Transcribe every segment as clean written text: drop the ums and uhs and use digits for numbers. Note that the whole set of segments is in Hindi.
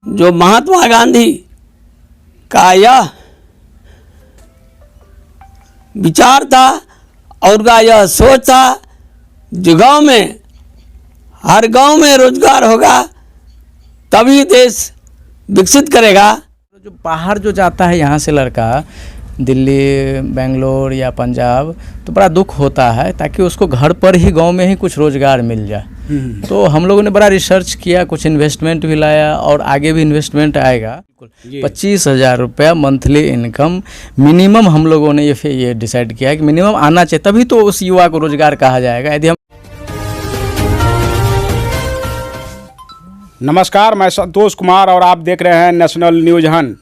जो महात्मा गांधी का यह विचार था और का यह सोच था, जो गांव में, हर गांव में रोजगार होगा तभी देश विकसित करेगा। जो बाहर जो जाता है यहाँ से लड़का दिल्ली, बेंगलोर या पंजाब, तो बड़ा दुख होता है, ताकि उसको घर पर ही गांव में ही कुछ रोज़गार मिल जाए। तो हम लोगों ने बड़ा रिसर्च किया, कुछ इन्वेस्टमेंट भी लाया और आगे भी इन्वेस्टमेंट आएगा। 25,000 रुपया मंथली इनकम मिनिमम हम लोगों ने ये डिसाइड किया है कि मिनिमम आना चाहिए, तभी तो उस युवा को रोज़गार कहा जाएगा। यदि हम नमस्कार, मैं संतोष कुमार और आप देख रहे हैं नेशनल न्यूज़ हंट।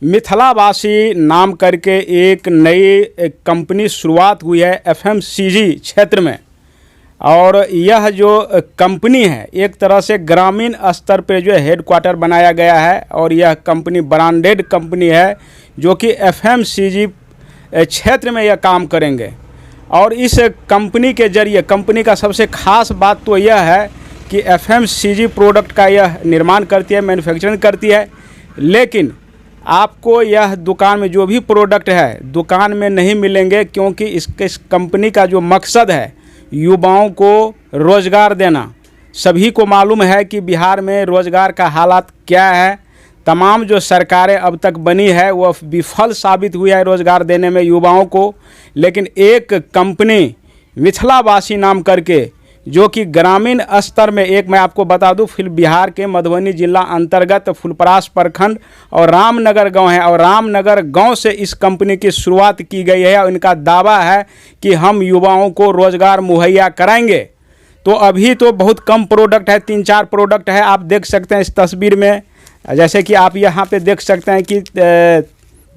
मिथिलावासी नाम करके एक नई कंपनी शुरुआत हुई है एफएमसीजी क्षेत्र में, और यह जो कंपनी है एक तरह से ग्रामीण स्तर पे जो हेडक्वार्टर बनाया गया है, और यह कंपनी ब्रांडेड कंपनी है जो कि एफएमसीजी क्षेत्र में यह काम करेंगे। और इस कंपनी के जरिए, कंपनी का सबसे खास बात तो यह है कि एफएमसीजी प्रोडक्ट का यह निर्माण करती है, मैन्युफैक्चरिंग करती है, लेकिन आपको यह दुकान में जो भी प्रोडक्ट है दुकान में नहीं मिलेंगे, क्योंकि इस कंपनी का जो मकसद है युवाओं को रोज़गार देना। सभी को मालूम है कि बिहार में रोज़गार का हालात क्या है। तमाम जो सरकारें अब तक बनी है वह विफल साबित हुई है रोज़गार देने में युवाओं को, लेकिन एक कंपनी मिथिलावासी नाम करके, जो कि ग्रामीण स्तर में, एक मैं आपको बता दूं, फिर बिहार के मधुबनी जिला अंतर्गत फुलपरास प्रखंड और रामनगर गांव है, और रामनगर गांव से इस कंपनी की शुरुआत की गई है, और इनका दावा है कि हम युवाओं को रोज़गार मुहैया कराएंगे। तो अभी तो बहुत कम प्रोडक्ट है, 3-4 प्रोडक्ट है। आप देख सकते हैं इस तस्वीर में, जैसे कि आप यहाँ पे देख सकते हैं कि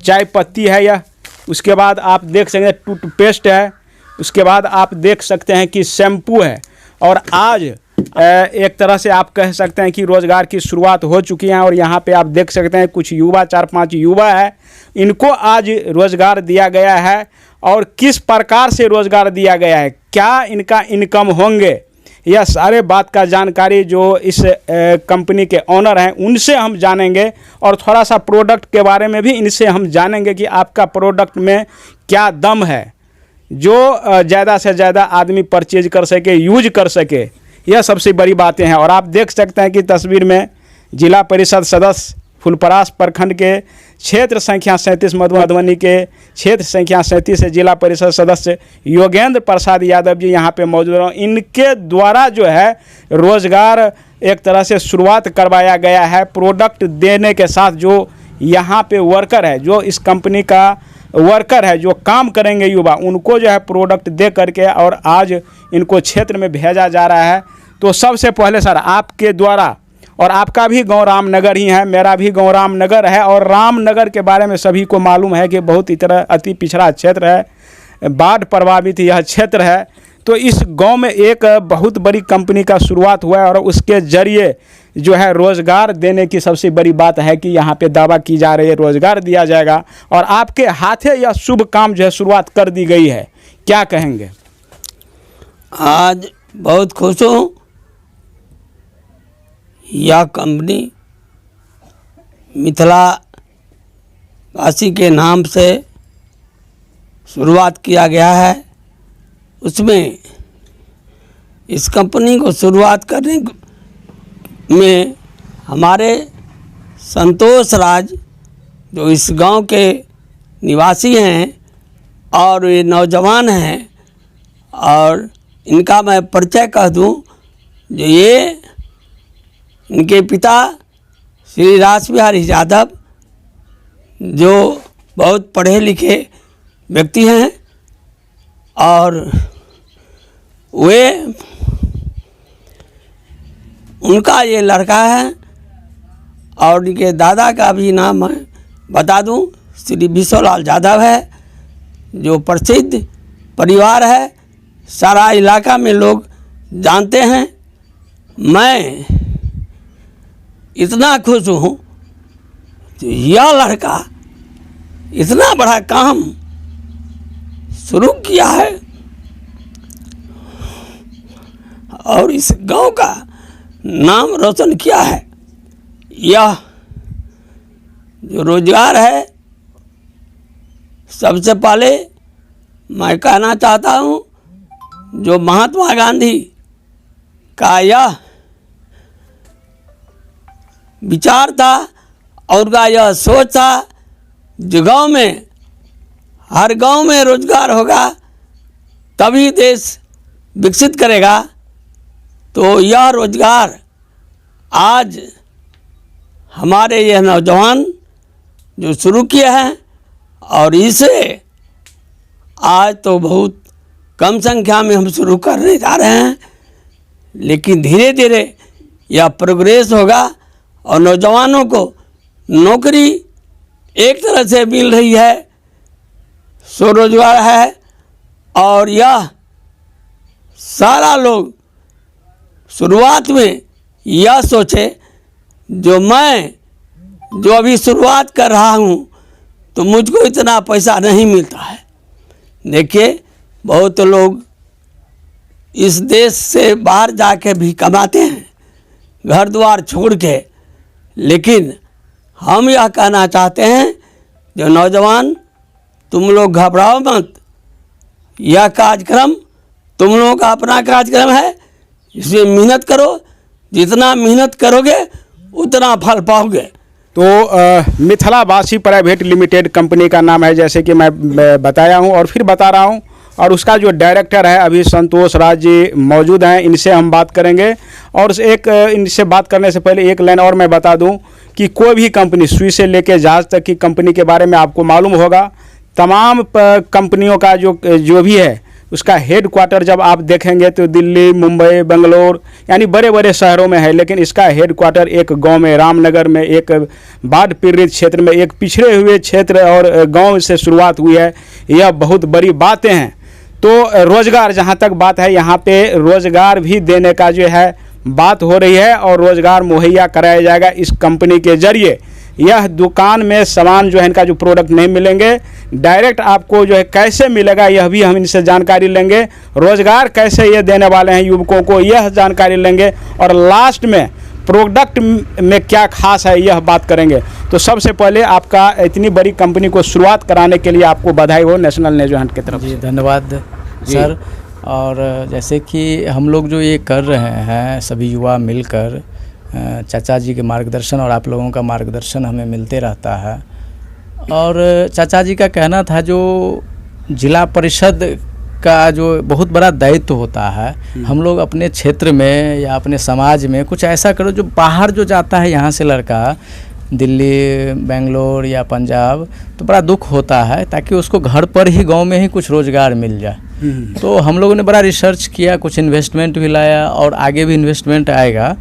चाय पत्ती है यह, उसके बाद आप देख सकते हैं टूथपेस्ट है, उसके बाद आप देख सकते हैं कि शैम्पू है। और आज एक तरह से आप कह सकते हैं कि रोज़गार की शुरुआत हो चुकी है, और यहाँ पे आप देख सकते हैं कुछ युवा, 4-5 युवा है, इनको आज रोज़गार दिया गया है। और किस प्रकार से रोज़गार दिया गया है, क्या इनका इनकम होंगे, यह सारे बात का जानकारी जो इस कंपनी के ऑनर हैं उनसे हम जानेंगे, और थोड़ा सा प्रोडक्ट के बारे में भी इनसे हम जानेंगे कि आपका प्रोडक्ट में क्या दम है, जो ज़्यादा से ज़्यादा आदमी परचेज कर सके, यूज कर सके। यह सबसे बड़ी बातें हैं। और आप देख सकते हैं कि तस्वीर में जिला परिषद सदस्य फुलपरास प्रखंड के क्षेत्र संख्या 37, मधुबनी के क्षेत्र संख्या 37 से जिला परिषद सदस्य योगेंद्र प्रसाद यादव जी यहाँ पे मौजूद हैं। इनके द्वारा जो है रोज़गार एक तरह से शुरुआत करवाया गया है। प्रोडक्ट देने के साथ जो यहाँ पे वर्कर है, जो इस कंपनी का वर्कर है, जो काम करेंगे युवा, उनको जो है प्रोडक्ट दे करके और आज इनको क्षेत्र में भेजा जा रहा है। तो सबसे पहले सर आपके द्वारा, और आपका भी गांव रामनगर ही है, मेरा भी गांव रामनगर है, और रामनगर के बारे में सभी को मालूम है कि बहुत ही तरह अति पिछड़ा क्षेत्र है, बाढ़ प्रभावित यह क्षेत्र है। तो इस गांव में एक बहुत बड़ी कंपनी का शुरुआत हुआ है, और उसके जरिए जो है रोज़गार देने की सबसे बड़ी बात है कि यहाँ पे दावा की जा रही है रोज़गार दिया जाएगा, और आपके हाथे यह शुभ काम जो है शुरुआत कर दी गई है। क्या कहेंगे? आज बहुत खुश हूँ, यह कंपनी मिथिलावासी के नाम से शुरुआत किया गया है। उसमें इस कंपनी को शुरुआत करने में हमारे संतोष राज, जो इस गांव के निवासी हैं और ये नौजवान हैं, और इनका मैं परिचय कह दूं, जो ये इनके पिता श्री रासबिहारी यादव, जो बहुत पढ़े लिखे व्यक्ति हैं, और वे उनका ये लड़का है, और इनके दादा का भी नाम है बता दूं, श्री विश्वलाल यादव है, जो प्रसिद्ध परिवार है, सारा इलाका में लोग जानते हैं। मैं इतना खुश हूँ कि यह लड़का इतना बड़ा काम शुरू किया है, और इस गांव का नाम रोशन किया है। यह जो रोजगार है, सबसे पहले मैं कहना चाहता हूँ, जो महात्मा गांधी का यह विचार था और का यह सोच था, जो गांव में, हर गांव में रोजगार होगा तभी देश विकसित करेगा। तो यह रोजगार आज हमारे यह नौजवान जो शुरू किए हैं, और इसे आज तो बहुत कम संख्या में हम शुरू करने जा रहे हैं, लेकिन धीरे धीरे यह प्रोग्रेस होगा और नौजवानों को नौकरी एक तरह से मिल रही है, स्वरोजगार है। और यह सारा लोग शुरुआत में यह सोचे, जो अभी शुरुआत कर रहा हूँ तो मुझको इतना पैसा नहीं मिलता है। देखिए, बहुत लोग इस देश से बाहर जाके भी कमाते हैं, घर द्वार छोड़ के, लेकिन हम यह कहना चाहते हैं, जो नौजवान, तुम लोग घबराओ मत। यह कार्यक्रम तुम लोगों का अपना कार्यक्रम है, इसमें मेहनत करो, जितना मेहनत करोगे उतना फल पाओगे। तो मिथिलावासी प्राइवेट लिमिटेड कंपनी का नाम है, जैसे कि मैं बताया हूं और फिर बता रहा हूं, और उसका जो डायरेक्टर है अभी संतोष राज जी मौजूद हैं, इनसे हम बात करेंगे। और इनसे बात करने से पहले एक लाइन और मैं बता दूं कि कोई भी कंपनी, सुई से लेकर जहाज तक की कंपनी के बारे में आपको मालूम होगा। तमाम कंपनियों का जो भी है उसका हेड क्वार्टर जब आप देखेंगे तो दिल्ली, मुंबई, बेंगलोर यानी बड़े बड़े शहरों में है, लेकिन इसका हेड क्वार्टर एक गांव में, रामनगर में, एक बाढ़ पीड़ित क्षेत्र में, एक पिछड़े हुए क्षेत्र और गांव से शुरुआत हुई है। यह बहुत बड़ी बातें हैं। तो रोज़गार, जहां तक बात है, यहाँ पे रोज़गार भी देने का जो है बात हो रही है और रोज़गार मुहैया कराया जाएगा इस कंपनी के जरिए। यह दुकान में सामान जो है, इनका जो प्रोडक्ट नहीं मिलेंगे, डायरेक्ट आपको जो है कैसे मिलेगा यह भी हम इनसे जानकारी लेंगे। रोज़गार कैसे ये देने वाले हैं युवकों को, यह जानकारी लेंगे। और लास्ट में प्रोडक्ट में क्या खास है यह बात करेंगे। तो सबसे पहले आपका इतनी बड़ी कंपनी को शुरुआत कराने के लिए आपको बधाई हो नेशनल न्यूज हंट की तरफ जी। से। धन्यवाद सर। और जैसे कि हम लोग जो ये कर रहे हैं, सभी युवा मिलकर, चाचा जी के मार्गदर्शन और आप लोगों का मार्गदर्शन हमें मिलते रहता है। और चाचा जी का कहना था, जो जिला परिषद का जो बहुत बड़ा दायित्व होता है, हम लोग अपने क्षेत्र में या अपने समाज में कुछ ऐसा करो, जो बाहर जो जाता है यहाँ से लड़का, दिल्ली, बेंगलोर या पंजाब, तो बड़ा दुख होता है, ताकि उसको घर पर ही, गांव में ही कुछ रोज़गार मिल जाए। तो हम लोगों ने बड़ा रिसर्च किया, कुछ इन्वेस्टमेंट भी लाया और आगे भी इन्वेस्टमेंट आएगा।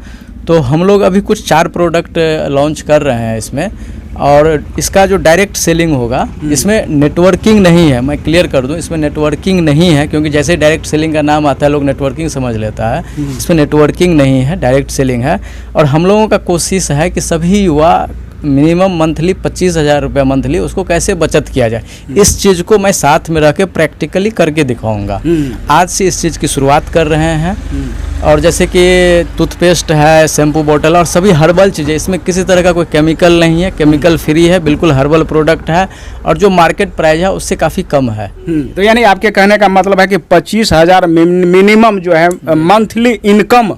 तो हम लोग अभी कुछ 4 प्रोडक्ट लॉन्च कर रहे हैं इसमें, और इसका जो डायरेक्ट सेलिंग होगा, इसमें नेटवर्किंग नहीं है। मैं क्लियर कर दूं, इसमें नेटवर्किंग नहीं है, क्योंकि जैसे डायरेक्ट सेलिंग का नाम आता है लोग नेटवर्किंग समझ लेता है। इसमें नेटवर्किंग नहीं है, डायरेक्ट सेलिंग है। और हम लोगों का कोशिश है कि सभी युवा मिनिमम मंथली 25,000 रुपया मंथली उसको कैसे बचत किया जाए, इस चीज़ को मैं साथ में रह के प्रैक्टिकली करके दिखाऊंगा। आज से इस चीज़ की शुरुआत कर रहे हैं। और जैसे कि टूथपेस्ट है, शैम्पू बोतल और सभी हर्बल चीज़ें, इसमें किसी तरह का कोई केमिकल नहीं है, केमिकल फ्री है, बिल्कुल हर्बल प्रोडक्ट है, और जो मार्केट प्राइस है उससे काफ़ी कम है। तो यानी आपके कहने का मतलब है कि 25,000 मिनिमम जो है मंथली इनकम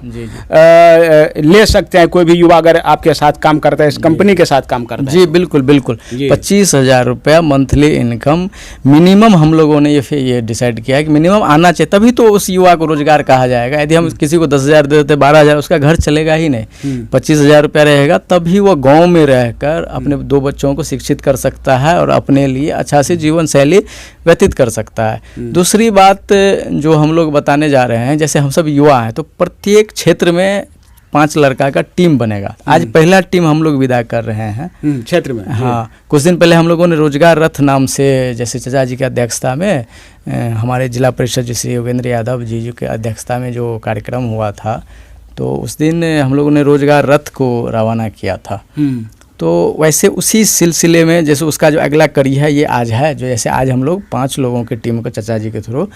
ले सकते हैं कोई भी युवा, अगर आपके साथ काम करता है, इस कंपनी के साथ काम करता है। जी बिल्कुल बिल्कुल। 25,000 रुपया मंथली इनकम मिनिमम हम लोगों ने ये डिसाइड किया है कि मिनिमम आना चाहिए, तभी तो उस युवा को रोजगार कहा जाएगा। यदि हम किसी को 10,000 दे देते, 12,000, उसका घर चलेगा ही नहीं। 25,000 रुपया रहेगा, तभी वो गांव में रहकर अपने 2 बच्चों को शिक्षित कर सकता है और अपने लिए अच्छा सी जीवन शैली व्यतीत कर सकता है। दूसरी बात जो हम लोग बताने जा रहे हैं, जैसे हम सब युवा हैं, तो प्रत्येक क्षेत्र में 5 लड़का का टीम बनेगा। आज पहला टीम हम लोग विदा कर रहे हैं क्षेत्र में। हाँ, कुछ दिन पहले हम लोगों ने रोजगार रथ नाम से, जैसे चाचा जी की अध्यक्षता में, हमारे जिला परिषद श्री योगेंद्र यादव जी के अध्यक्षता में जो कार्यक्रम हुआ था, तो उस दिन हम लोगों ने रोजगार रथ को रवाना किया था। तो वैसे उसी सिलसिले में, जैसे उसका जो अगला कड़ी है ये आज है, जो जैसे आज हम लोग 5 लोगों की टीम को चाचा जी के थ्रू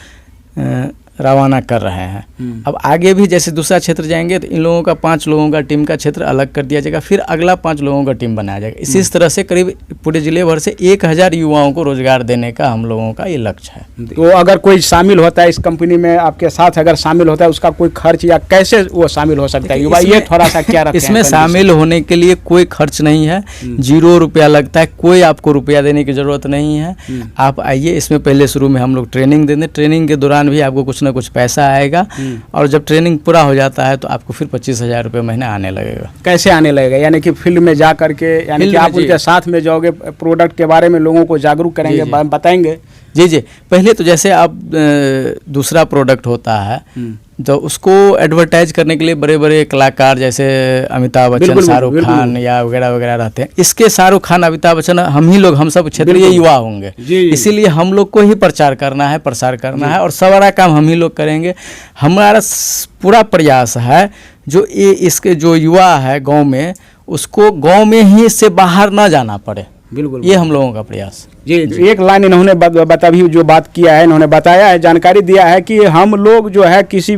रवाना कर रहे हैं। अब आगे भी जैसे दूसरा क्षेत्र जाएंगे तो इन लोगों का 5 लोगों का टीम का क्षेत्र अलग कर दिया जाएगा, फिर अगला 5 लोगों का टीम बनाया जाएगा। इसी तरह से करीब पूरे जिले भर से 1000 युवाओं को रोजगार देने का हम लोगों का ये लक्ष्य है। तो अगर कोई शामिल होता है इस कंपनी में, आपके साथ अगर शामिल होता है, उसका कोई खर्च या कैसे वो शामिल हो सकता है युवा, ये थोड़ा सा क्या रखते हैं? इसमें शामिल होने के लिए कोई खर्च नहीं है, 0 रुपया लगता है, कोई आपको रुपया देने की जरूरत नहीं है। आप आइए, इसमें पहले शुरू में हम लोग ट्रेनिंग देंगे, ट्रेनिंग के दौरान भी आपको कुछ ना कुछ पैसा आएगा, और जब ट्रेनिंग पूरा हो जाता है तो आपको फिर 25,000 रुपये महीना आने लगेगा। कैसे आने लगेगा? यानी कि फील्ड में जा करके, यानी कि आप उनके साथ में जाओगे, प्रोडक्ट के बारे में लोगों को जागरूक करेंगे, बताएंगे? जी जी, पहले तो जैसे आप दूसरा प्रोडक्ट होता है तो उसको एडवर्टाइज करने के लिए बड़े बड़े कलाकार जैसे अमिताभ बच्चन, शाहरुख खान या वगैरह वगैरह रहते हैं। इसके शाहरुख खान, अमिताभ बच्चन हम सब क्षेत्रीय युवा होंगे, इसीलिए हम लोग को ही प्रचार करना है, प्रसार करना है, और सारा काम हम ही लोग करेंगे। हमारा पूरा प्रयास है जो ये इसके जो युवा है गाँव में, उसको गाँव में ही इससे बाहर ना जाना पड़े। बिल्कुल, ये हम लोगों का प्रयास। जी, एक लाइन इन्होंने भी जो बात किया है, इन्होंने बताया है, जानकारी दिया है कि हम लोग जो है किसी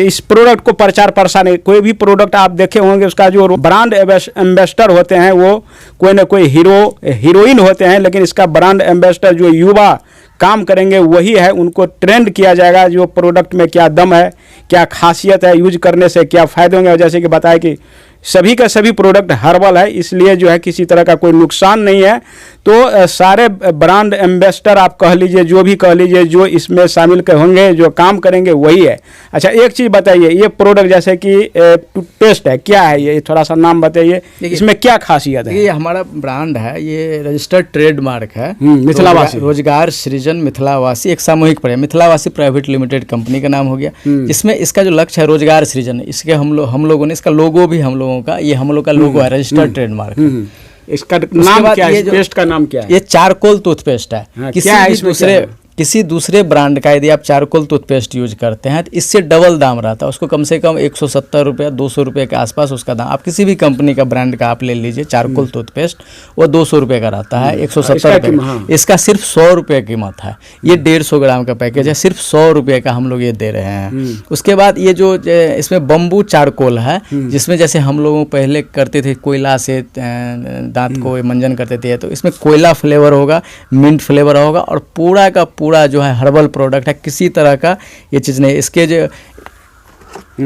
इस प्रोडक्ट को प्रचार प्रसार, कोई भी प्रोडक्ट आप देखे होंगे उसका जो ब्रांड एम्बेसडर होते हैं वो कोई ना कोई हीरोइन होते हैं, लेकिन इसका ब्रांड एम्बेसडर जो युवा काम करेंगे वही है। उनको ट्रेंड किया जाएगा जो प्रोडक्ट में क्या दम है, क्या खासियत है, यूज करने से क्या फ़ायदे होंगे। जैसे कि बताया कि सभी का सभी प्रोडक्ट हर्बल है, इसलिए जो है किसी तरह का कोई नुकसान नहीं है। तो सारे ब्रांड एम्बेसडर आप कह लीजिए, जो भी कह लीजिए, जो इसमें शामिल होंगे, जो काम करेंगे वही है। अच्छा, एक चीज़ बताइए, ये प्रोडक्ट जैसे कि टूथपेस्ट है, क्या है ये? थोड़ा सा नाम बताइए, इसमें क्या खासियत है? ये हमारा ब्रांड है, ये रजिस्टर्ड ट्रेडमार्क है, मिथिलावासी रोजगार सृजन मिथिलावासी, एक सामूहिक प्रयास, मिथिलावासी प्राइवेट लिमिटेड कंपनी का नाम हो गया। इसमें इसका जो लक्ष्य है रोजगार सृजन, इसके हम लोगों ने, इसका लोगो भी हम लोगों का, ये हम लोग का लोगो है, रजिस्टर्ड ट्रेडमार्क। इसका नाम क्या है? पेस्ट का नाम क्या है? ये चारकोल टूथपेस्ट है। किसी दूसरे ब्रांड का यदि आप चारकोल टूथपेस्ट यूज करते हैं तो इससे डबल दाम रहता है, उसको कम से कम 170 रुपया 200 रुपये के आसपास उसका दाम। आप किसी भी कंपनी का ब्रांड का आप ले लीजिए, चारकोल टूथपेस्ट, वो 200 रुपये का रहता है, 170 रुपये। इसका सिर्फ 100 रुपये कीमत है। ये 150 ग्राम का पैकेज है, सिर्फ 100 रुपये का हम लोग ये दे रहे हैं। उसके बाद ये जो इसमें बम्बू चारकोल है, जिसमें जैसे हम लोग पहले करते थे कोयला से दांत को मंजन करते थे, तो इसमें कोयला फ्लेवर होगा, मिंट फ्लेवर होगा, और पूरा का पूरा जो है हर्बल प्रोडक्ट है, किसी तरह का ये चीज़ नहीं।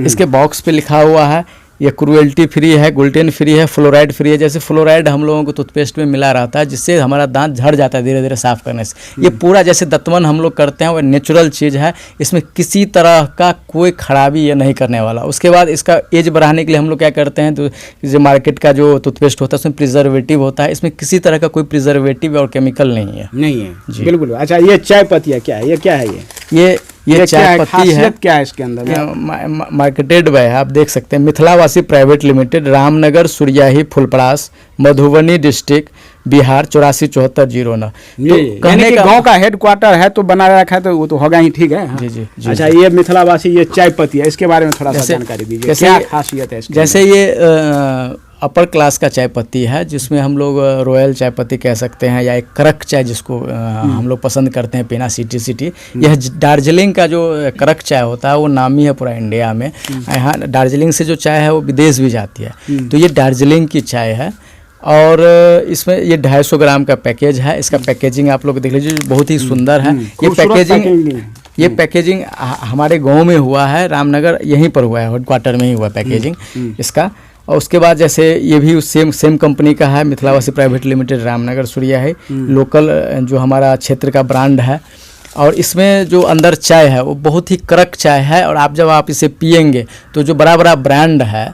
इसके बॉक्स पे लिखा हुआ है ये क्रुएल्टी फ्री है, ग्लूटेन फ्री है, फ्लोराइड फ्री है। जैसे फ्लोराइड हम लोगों को टूथपेस्ट में मिला रहता है, जिससे हमारा दांत झड़ जाता है धीरे धीरे साफ करने से। ये पूरा जैसे दतमन हम लोग करते हैं वो नेचुरल चीज़ है, इसमें किसी तरह का कोई खराबी ये नहीं करने वाला। उसके बाद इसका एज बढ़ाने के लिए हम लोग क्या करते हैं, तो जो मार्केट का जो टूथपेस्ट होता है उसमें प्रिजर्वेटिव होता है, इसमें किसी तरह का कोई प्रिजर्वेटिव और केमिकल नहीं है। नहीं है जी, बिल्कुल। अच्छा, ये चाय पत्ती है, क्या है ये? क्या है ये चाय पत्ती है, क्या है इसके अंदर? मार्केटेड है, आप देख सकते हैं, Mithilavasi private limited, Ramnagar, Suryahi, Phulparas, Madhubani district, Bihar 847409। तो कहने का गांव का हेडक्वार्टर है तो बना रखा है, तो वो तो होगा ही, ठीक है। जी जी। अच्छा, ये मिथिलावासी ये चाय पत्ती है, इसके बारे में थोड़ा सा जानकारी दीजिए, क्या खासियत है इसकी? जैसे ये अपर क्लास का चाय पत्ती है, जिसमें हम लोग रॉयल चाय पत्ती कह सकते हैं, या एक करक चाय जिसको हम लोग पसंद करते हैं पीना, सिटी। यह दार्जिलिंग का जो करक चाय होता है वो नामी है पूरा इंडिया में। यहाँ दार्जिलिंग से जो चाय है वो विदेश भी जाती है, तो ये दार्जिलिंग की चाय है। और इसमें ये 250 ग्राम का पैकेज है। इसका पैकेजिंग आप लोग देख लीजिए, बहुत ही सुंदर है। ये पैकेजिंग हमारे गाँव में हुआ है, रामनगर यहीं पर हुआ है, हेडक्वार्टर में ही हुआ पैकेजिंग इसका। और उसके बाद जैसे ये भी सेम कंपनी का है, मिथिलावासी प्राइवेट लिमिटेड, रामनगर सुरिया है, लोकल जो हमारा क्षेत्र का ब्रांड है। और इसमें जो अंदर चाय है वो बहुत ही कड़क चाय है, और आप इसे पिएंगे तो जो बड़ा ब्रांड है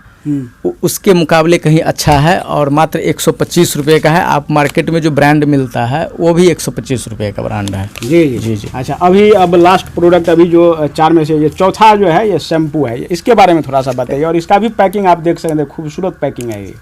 उसके मुकाबले कहीं अच्छा है, और मात्र 125 रुपये का है। आप मार्केट में जो ब्रांड मिलता है वो भी 125 रुपये का ब्रांड है। जी जी जी। अच्छा, अब लास्ट प्रोडक्ट, अभी जो 4 में से ये चौथा जो है ये शैम्पू है, इसके बारे में थोड़ा सा बताइए। और इसका भी पैकिंग आप देख सकते हैं, खूबसूरत पैकिंग है ये।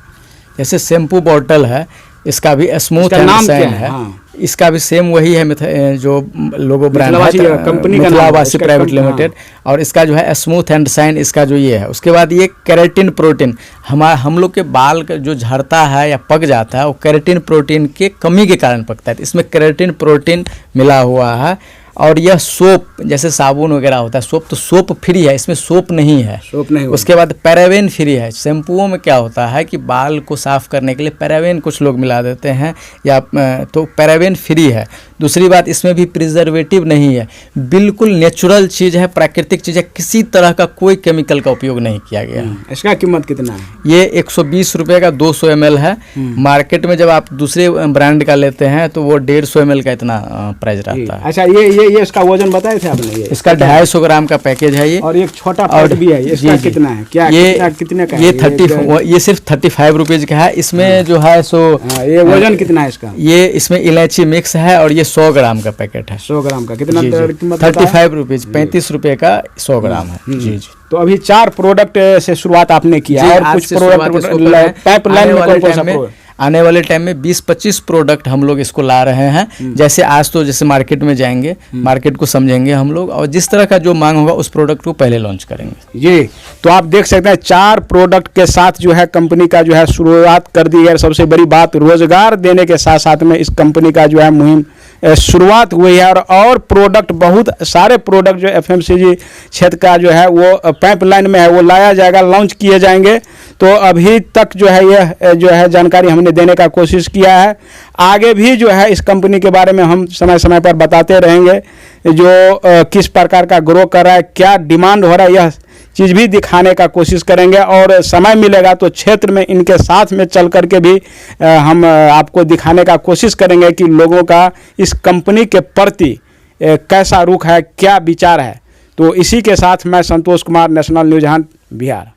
जैसे शैम्पू बॉटल है, इसका भी स्मूथ एंड शाइन है। इसका भी सेम वही है, जो लोगो ब्रांड है कंपनी का, मिथिलावासी प्राइवेट लिमिटेड। और इसका जो है स्मूथ एंड शाइन, इसका जो ये है। उसके बाद ये केराटिन प्रोटीन, हम लोग के बाल जो झड़ता है या पक जाता है वो केराटिन प्रोटीन के कमी के कारण पकता है, इसमें केराटिन प्रोटीन मिला हुआ है। और यह सोप जैसे साबुन वगैरह होता है, सोप तो सोप फ्री है, इसमें सोप नहीं है। सोप नहीं होगा। उसके बाद पैराबेन फ्री है। शैम्पुओं में क्या होता है कि बाल को साफ करने के लिए पैराबेन कुछ लोग मिला देते हैं या तो पैराबेन फ्री है। दूसरी बात, इसमें भी प्रिजर्वेटिव नहीं है, बिल्कुल नेचुरल चीज़ है, प्राकृतिक चीज़ है, किसी तरह का कोई केमिकल का उपयोग नहीं किया गया है। इसका कीमत कितना है? ये 120 रुपये का 200 ml है। मार्केट में जब आप दूसरे ब्रांड का लेते हैं तो वो 150 ml का इतना प्राइस रहता है। अच्छा, ये इसका वजन बताए थे आपने? ये इसका 250 ग्राम का पैकेज है ये। और एक छोटा पैकेट भी है, इसका कितना है? क्या कितने का है? ये सिर्फ 35 रुपीज़ का है। इसमें जो है सो ये वजन कितना है इसका? ये इसमें इलायची मिक्स है और ये 100 ग्राम का पैकेट है। 100 ग्राम का कितना कीमत? 35 रुपीज़, 35 रुपये का 100 ग्राम है। जी जी। तो अभी 4 प्रोडक्ट से शुरुआत आपने किया और कुछ प्रोडक्ट पाइपलाइन में कौन सा प्रोडक्ट? आने वाले टाइम में 20-25 प्रोडक्ट हम लोग इसको ला रहे हैं। जैसे आज तो जैसे मार्केट में जाएंगे, मार्केट को समझेंगे हम लोग और जिस तरह का जो मांग होगा उस प्रोडक्ट को पहले लॉन्च करेंगे। जी, तो आप देख सकते हैं 4 प्रोडक्ट के साथ जो है कंपनी का जो है शुरुआत कर दी है। सबसे बड़ी बात, रोजगार देने के साथ साथ में इस कंपनी का जो है मुहिम शुरुआत हुई है और प्रोडक्ट, बहुत सारे प्रोडक्ट जो FMCG क्षेत्र का जो है वो पाइपलाइन में है, वो लाया जाएगा, लॉन्च किए जाएंगे। तो अभी तक जो है यह जो है जानकारी हमने देने का कोशिश किया है। आगे भी जो है इस कंपनी के बारे में हम समय समय पर बताते रहेंगे, जो किस प्रकार का ग्रो कर रहा है, क्या डिमांड हो रहा है, यह चीज़ भी दिखाने का कोशिश करेंगे। और समय मिलेगा तो क्षेत्र में इनके साथ में चल करके भी हम आपको दिखाने का कोशिश करेंगे कि लोगों का इस कंपनी के प्रति कैसा रुख है, क्या विचार है। तो इसी के साथ मैं संतोष कुमार, नेशनल न्यूज़ बिहार।